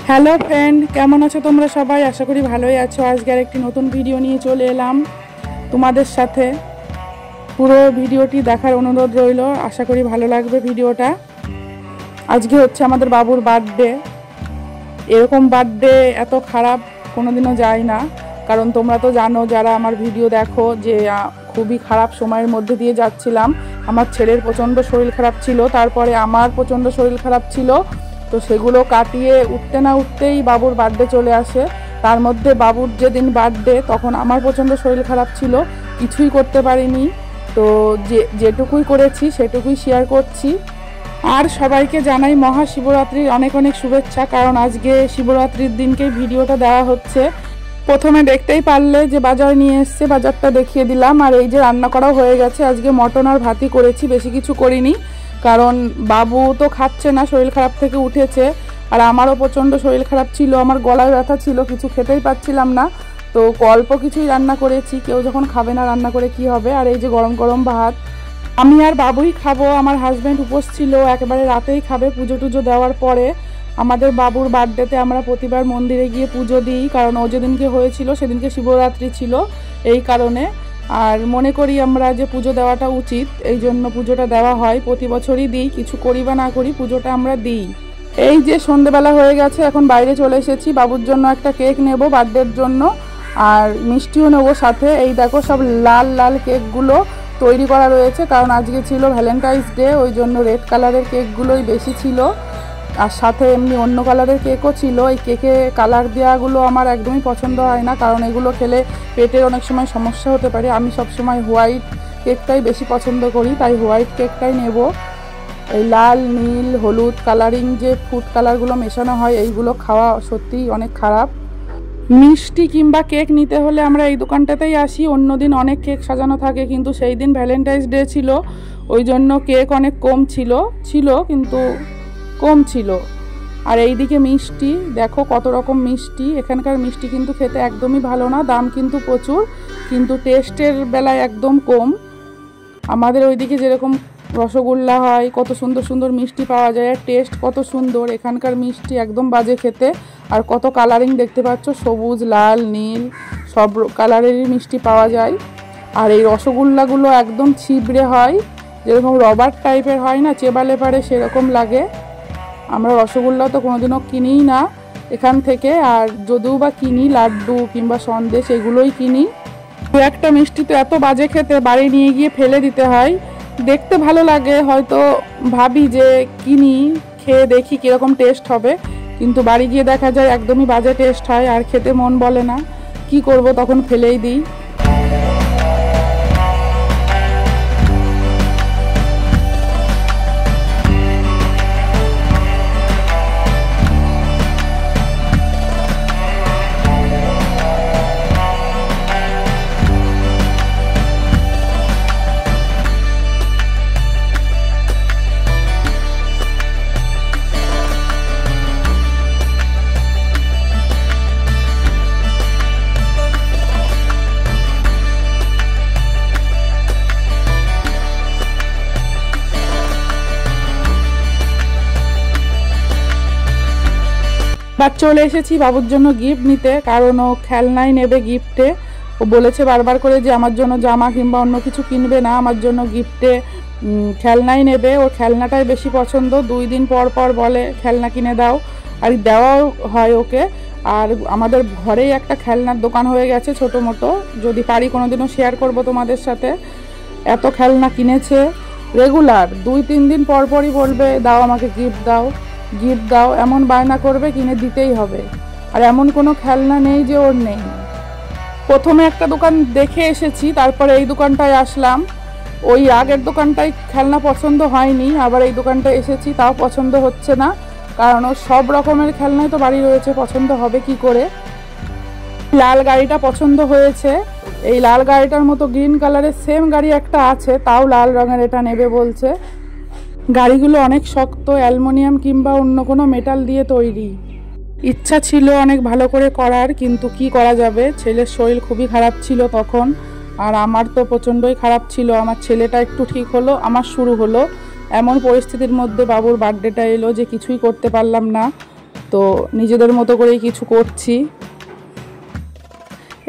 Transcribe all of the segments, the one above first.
Hello friend, কেমন আছো তোমরা সবাই? আশা করি ভালোই আছো। আজকে আরেকটি নতুন ভিডিও নিয়ে চলে এলাম তোমাদের সাথে। পুরো ভিডিওটি দেখার অনুরোধ রইল, আশা করি ভালো লাগবে ভিডিওটা। আজকে হচ্ছে আমাদের বাবুর বার্থডে। এরকম বার্থডে এত খারাপ কোনোদিনও যায় না, কারণ তোমরা তো জানো যারা আমার ভিডিও দেখো যে খুবই খারাপ সময়ের মধ্যে দিয়ে যাচ্ছিলাম। আমার ছেলের প্রচণ্ড শরীর খারাপ ছিল, তারপরে আমার প্রচণ্ড শরীর খারাপ ছিল। তো সেগুলো কাটিয়ে উঠতে না উঠতেই বাবুর বার্থডে চলে আসে। তার মধ্যে বাবুর যেদিন বার্থডে তখন আমার প্রচণ্ড শরীর খারাপ ছিল, কিছুই করতে পারিনি। তো যেটুকুই করেছি সেটুকুই শেয়ার করছি। আর সবাইকে জানাই মহাশিবরাত্রির অনেক অনেক শুভেচ্ছা, কারণ আজকে শিবরাত্রির দিনকেই ভিডিওটা দেওয়া হচ্ছে। প্রথমে দেখতেই পারলে যে বাজার নিয়ে এসছে, বাজারটা দেখিয়ে দিলাম। আর এই যে রান্না করাও হয়ে গেছে। আজকে মটন আর ভাতই করেছি, বেশি কিছু করিনি, কারণ বাবু তো খাচ্ছে না, শরীর খারাপ থেকে উঠেছে। আর আমারও প্রচণ্ড শরীর খারাপ ছিল, আমার গলায় ব্যথা ছিল, কিছু খেতেই পাচ্ছিলাম না। তো অল্প কিছুই রান্না করেছি, কেউ যখন খাবে না রান্না করে কি হবে। আর এই যে গরম গরম ভাত, আমি আর বাবুই খাবো। আমার হাজব্যান্ড উপোস ছিল, একেবারে রাতেই খাবে পুজো টুজো দেওয়ার পরে। আমাদের বাবুর বার্থডেতে আমরা প্রতিবার মন্দিরে গিয়ে পুজো দিই, কারণ ও যেদিনকে হয়েছিল সেদিনকে শিবরাত্রি ছিল, এই কারণে। আর মনে করি আমরা যে পুজো দেওয়াটা উচিত, এই জন্য পুজোটা দেওয়া হয়। প্রতি বছরই দিই, কিছু করি বা না করি পুজোটা আমরা দিই। এই যে সন্ধেবেলা হয়ে গেছে, এখন বাইরে চলে এসেছি। বাবুর জন্য একটা কেক নেব বার্থডের জন্য, আর মিষ্টিও নেবো সাথে। এই দেখো সব লাল লাল কেকগুলো তৈরি করা রয়েছে, কারণ আজকে ছিল ভ্যালেন্টাইন্স ডে, ওই জন্য রেড কালারের কেকগুলোই বেশি ছিল। আর সাথে এমনি অন্য কালারের কেকও ছিল। এই কেকে কালার দেওয়াগুলো আমার একদমই পছন্দ হয় না, কারণ এগুলো খেলে পেটের অনেক সময় সমস্যা হতে পারে। আমি সবসময় হোয়াইট কেকটাই বেশি পছন্দ করি, তাই হোয়াইট কেকটাই নেব। এই লাল নীল হলুদ কালারিং যে ফুড কালারগুলো মেশানো হয়, এইগুলো খাওয়া সত্যিই অনেক খারাপ। মিষ্টি কিংবা কেক নিতে হলে আমরা এই দোকানটাতেই আসি। অন্য দিন অনেক কেক সাজানো থাকে, কিন্তু সেই দিন ভ্যালেন্টাইন্স ডে ছিল, ওই জন্য কেক অনেক কম ছিল কিন্তু কম ছিল। আর এইদিকে মিষ্টি দেখো কত রকম মিষ্টি। এখানকার মিষ্টি কিন্তু খেতে একদমই ভালো না, দাম কিন্তু প্রচুর, কিন্তু টেস্টের বেলায় একদম কম। আমাদের ওইদিকে যেরকম রসগোল্লা হয়, কত সুন্দর সুন্দর মিষ্টি পাওয়া যায়, আর টেস্ট কত সুন্দর। এখানকার মিষ্টি একদম বাজে খেতে। আর কত কালারিং দেখতে পাচ্ছ, সবুজ লাল নীল সব কালারেরই মিষ্টি পাওয়া যায়। আর এই রসগোল্লাগুলো একদম ছিবড়ে হয়, যেরকম রবার টাইপের হয় না, চেবালে পারে সেরকম লাগে। আমরা রসগোল্লা তো কোনোদিনও কিনিই না এখান থেকে, আর যদিও বা কিনি লাড্ডু কিংবা সন্দেশ এগুলোই কিনি। দু একটা মিষ্টি তো এত বাজে খেতে, বাড়ি নিয়ে গিয়ে ফেলে দিতে হয়। দেখতে ভালো লাগে, হয়তো ভাবি যে কিনি খেয়ে দেখি কীরকম টেস্ট হবে, কিন্তু বাড়ি গিয়ে দেখা যায় একদমই বাজে টেস্ট হয়, আর খেতে মন বলে না। কি করব, তখন ফেলেই দিই। এবার চলে এসেছি বাবুর জন্য গিফট নিতে, কারণ ও খেলনাই নেবে গিফটে। ও বলেছে বারবার করে যে আমার জন্য জামা কিংবা অন্য কিছু কিনবে না, আমার জন্য গিফটে খেলনাই নেবে। ওর খেলনাটাই বেশি পছন্দ, 2 দিন পর পর বলে খেলনা কিনে দাও, আর দেওয়াও হয় ওকে। আর আমাদের ঘরেই একটা খেলনার দোকান হয়ে গেছে ছোটো মোটো, যদি পারি কোনোদিনও শেয়ার করব তোমাদের সাথে। এত খেলনা কিনেছে, রেগুলার 2-3 দিন পর পরই বলবে দাও আমাকে গিফট দাও গিফট দাও, এমন বায়না করবে, কিনে দিতেই হবে। আর এমন কোনো খেলনা নেই যে ওর নেই। প্রথমে একটা দোকান দেখে এসেছি, তারপরে এই দোকানটায় আসলাম। ওই আগের দোকানটায় খেলনা পছন্দ হয়নি, আবার এই দোকানটায় এসেছি, তাও পছন্দ হচ্ছে না, কারণ ওর সব রকমের খেলনাই তো বাড়ি রয়েছে, পছন্দ হবে কি করে। লাল গাড়িটা পছন্দ হয়েছে। এই লাল গাড়িটার মতো গ্রিন কালারের সেম গাড়ি একটা আছে, তাও লাল রঙের এটা নেবে বলছে। গাড়িগুলো অনেক শক্ত, অ্যালুমিনিয়াম কিংবা অন্য কোনো মেটাল দিয়ে তৈরি। ইচ্ছা ছিল অনেক ভালো করে করার, কিন্তু কি করা যাবে, ছেলের শরীর খুবই খারাপ ছিল তখন, আর আমার তো প্রচণ্ডই খারাপ ছিল। আমার ছেলেটা একটু ঠিক হলো, আমার শুরু হলো। এমন পরিস্থিতির মধ্যে বাবুর বার্থডেটা এলো যে কিছুই করতে পারলাম না। তো নিজেদের মতো করেই কিছু করছি।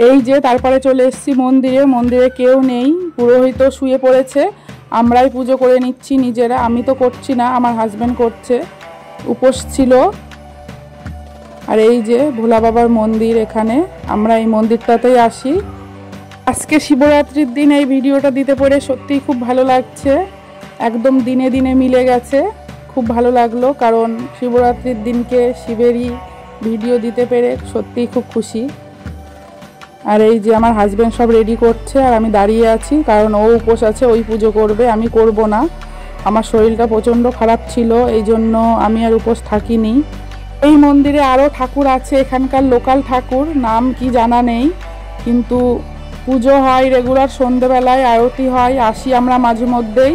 এই যে তারপরে চলে এসেছি মন্দিরে। মন্দিরে কেউ নেই, পুরোহিত শুয়ে পড়েছে, আমরাই পুজো করে নিচ্ছি নিজেরা। আমি তো করছি না, আমার হাজব্যান্ড করছে, উপোস ছিল। আর এই যে ভোলা বাবার মন্দির, এখানে আমরা এই মন্দিরটাতেই আসি। আজকে শিবরাত্রির দিন এই ভিডিওটা দিতে পেরে সত্যিই খুব ভালো লাগছে, একদম দিনে দিনে মিলে গেছে। খুব ভালো লাগলো, কারণ শিবরাত্রির দিনকে শিবেরই ভিডিও দিতে পেরে সত্যিই খুব খুশি। আর এই যে আমার হাজব্যান্ড সব রেডি করছে, আর আমি দাঁড়িয়ে আছি, কারণ ও উপোস আছে, ওই পুজো করবে, আমি করব না। আমার শরীরটা প্রচণ্ড খারাপ ছিল, এই জন্য আমি আর উপোস থাকিনি। এই মন্দিরে আরও ঠাকুর আছে, এখানকার লোকাল ঠাকুর, নাম কি জানা নেই, কিন্তু পুজো হয় রেগুলার, সন্ধেবেলায় আরতি হয়, আসি আমরা মাঝে মধ্যেই।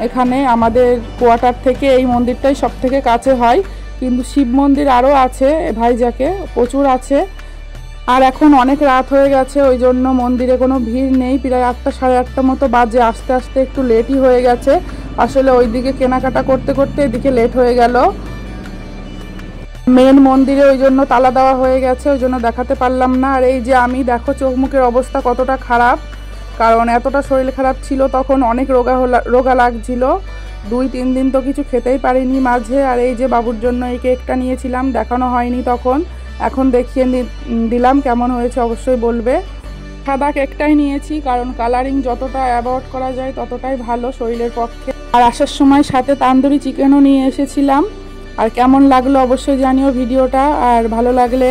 এখানে আমাদের কোয়ার্টার থেকে এই মন্দিরটাই সব থেকে কাছে হয়, কিন্তু শিব মন্দির আরও আছে ভাইজাকে, প্রচুর আছে। আর এখন অনেক রাত হয়ে গেছে, ওই জন্য মন্দিরে কোনো ভিড় নেই, প্রায় 8টা সাড়ে 8টা মতো বাজে, আস্তে আস্তে একটু লেটই হয়ে গেছে। আসলে ওইদিকে কেনাকাটা করতে করতে এদিকে লেট হয়ে গেল। মেন মন্দিরে ওই জন্য তালা দেওয়া হয়ে গেছে, ওই জন্য দেখাতে পারলাম না। আর এই যে আমি, দেখো চোখ মুখের অবস্থা কতটা খারাপ, কারণ এতটা শরীর খারাপ ছিল, তখন অনেক রোগা লাগছিল। 2-3 দিন তো কিছু খেতেই পারিনি মাঝে। আর এই যে বাবুর জন্য এই কেকটা নিয়েছিলাম, দেখানো হয়নি তখন, এখন দেখিয়ে দিলাম, কেমন হয়েছে অবশ্যই বলবে। সাদা কেকটাই নিয়েছি, কারণ কালারিং যতটা অ্যাভয়েড করা যায় ততটাই ভালো শরীরের পক্ষে। আর আসার সময় সাথে তান্দুরি চিকেনও নিয়ে এসেছিলাম। আর কেমন লাগলো অবশ্যই জানিও ভিডিওটা, আর ভালো লাগলে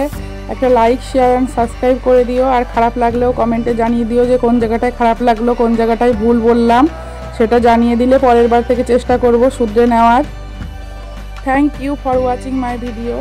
একটা লাইক, শেয়ার অ্যান্ড সাবস্ক্রাইব করে দিও। আর খারাপ লাগলেও কমেন্টে জানিয়ে দিও যে কোন জায়গাটায় খারাপ লাগলো, কোন জায়গাটায় ভুল বললাম, সেটা জানিয়ে দিলে পরের বার থেকে চেষ্টা করব শুধরে নেওয়ার। Thank you for watching my video.